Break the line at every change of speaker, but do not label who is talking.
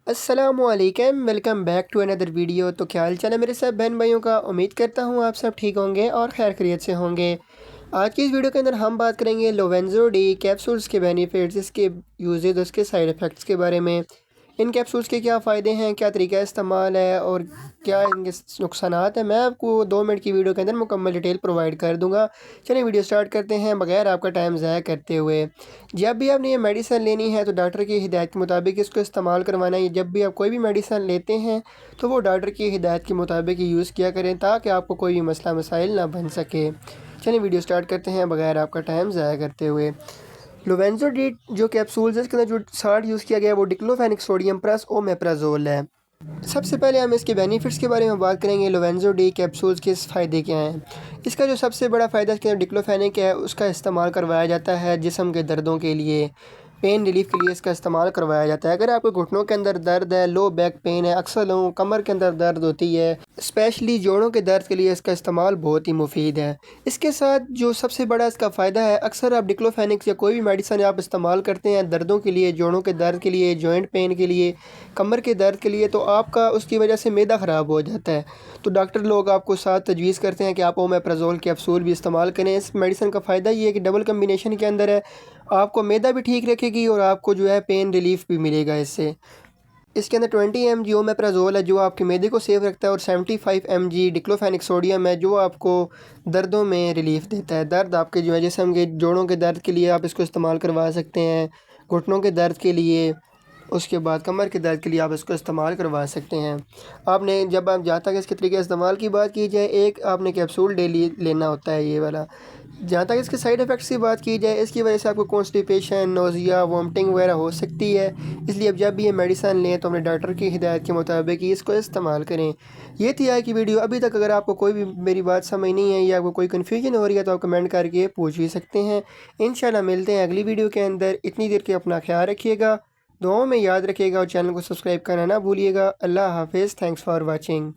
अस्सलामुअलैकुम, welcome back to another video. तो क्या हाल चाल है मेरे सब बहन भाइयों का। उम्मीद करता हूँ आप सब ठीक होंगे और खैर खैरियत से होंगे। आज की इस वीडियो के अंदर हम बात करेंगे लोवेंज़ो डी कैप्सूल्स के बेनिफिट्स, इसके यूजेज, उसके साइड इफ़ेक्ट्स के बारे में। इन कैप्सूल्स के क्या फ़ायदे हैं, क्या तरीका इस्तेमाल है और क्या इनके नुकसानात हैं, मैं आपको 2 मिनट की वीडियो के अंदर मुकम्मल डिटेल प्रोवाइड कर दूंगा। चलिए वीडियो स्टार्ट करते हैं बगैर आपका टाइम ज़ाया करते हुए। जब भी आपने ये मेडिसिन लेनी है तो डॉक्टर की हिदायत के मुताबिक इसको इस्तेमाल करवाना है। जब भी आप कोई भी मेडिसिन लेते हैं तो वो डॉक्टर की हिदायत के मुताबिक यूज़ किया करें ताकि आपको कोई भी मसला मसाइल ना बन सके। चलिए वीडियो स्टार्ट करते हैं बगैर आपका टाइम ज़ाया करते हुए। लोवेंज़ो डी जो कैप्सूल्स है इसके अंदर जो साल्ट यूज़ किया गया है वो डिक्लोफेनिक सोडियम प्लस ओमेप्राजोल है। सबसे पहले हम इसके बेनिफिट्स के बारे में बात करेंगे। लोवेंज़ो डी कैप्सूल्स के फ़ायदे क्या हैं। इसका जो सबसे बड़ा फ़ायदा इसके अंदर डिक्लोफेनिक है, उसका इस्तेमाल करवाया जाता है जिस्म के दर्दों के लिए, पेन रिलीफ के लिए इसका इस्तेमाल करवाया जाता है। अगर आपके घुटनों के अंदर दर्द है, लो बैक पेन है, अक्सर लोगों को कमर के अंदर दर्द होती है, स्पेशली जोड़ों के दर्द के लिए इसका इस्तेमाल बहुत ही मुफीद है। इसके साथ जो सबसे बड़ा इसका फ़ायदा है, अक्सर आप डिक्लोफेनिक या कोई भी मेडिसिन आप इस्तेमाल करते हैं दर्दों के लिए, जोड़ों के दर्द के लिए, जॉइंट पेन के लिए, कमर के दर्द के लिए, तो आपका उसकी वजह से मैदा ख़राब हो जाता है। तो डॉक्टर लोग आपको साथ तजवीज़ करते हैं कि आप ओमेप्राज़ोल कैप्सूल भी इस्तेमाल करें। इस मेडिसिन का फ़ायदा ये है कि डबल कम्बिनेशन के अंदर है, आपको मैदा भी ठीक रखेगी और आपको जो है पेन रिलीफ भी मिलेगा इससे। इसके अंदर 20 mg ओमेप्राज़ोल है जो आपके मैदे को सेफ रखता है और 75 mg डिक्लोफेनिक सोडियम है जो आपको दर्दों में रिलीफ देता है। दर्द आपके जो है जिस्म के जोड़ों के दर्द के लिए आप इसको इस्तेमाल करवा सकते हैं, घुटनों के दर्द के लिए, उसके बाद कमर के दर्द के लिए आप इसको इस्तेमाल करवा सकते हैं। आपने जब आप जहाँ तक इसके तरीके इस्तेमाल की बात की जाए, एक आपने कैप्सूल डेली लेना होता है ये वाला। जहाँ तक इसके साइड इफ़ेक्ट्स की बात की जाए, इसकी वजह से आपको कॉन्स्टिपेशन, नोज़िया, वॉमिटिंग वगैरह हो सकती है। इसलिए अब जब भी ये मेडिसिन लें तो अपने डॉक्टर की हिदायत के मुताबिक ही इसको इस्तेमाल करें। ये थी आज की वीडियो। अभी तक अगर आपको कोई भी मेरी बात समझ नहीं है या आपको कोई कन्फ्यूजन हो रही है तो आप कमेंट करके पूछ भी सकते हैं। इंशाल्लाह मिलते हैं अगली वीडियो के अंदर। इतनी देर के अपना ख्याल रखिएगा, दुआओं में याद रखिएगा और चैनल को सब्सक्राइब करना ना भूलिएगा। अल्लाह हाफिज़। Thanks for watching.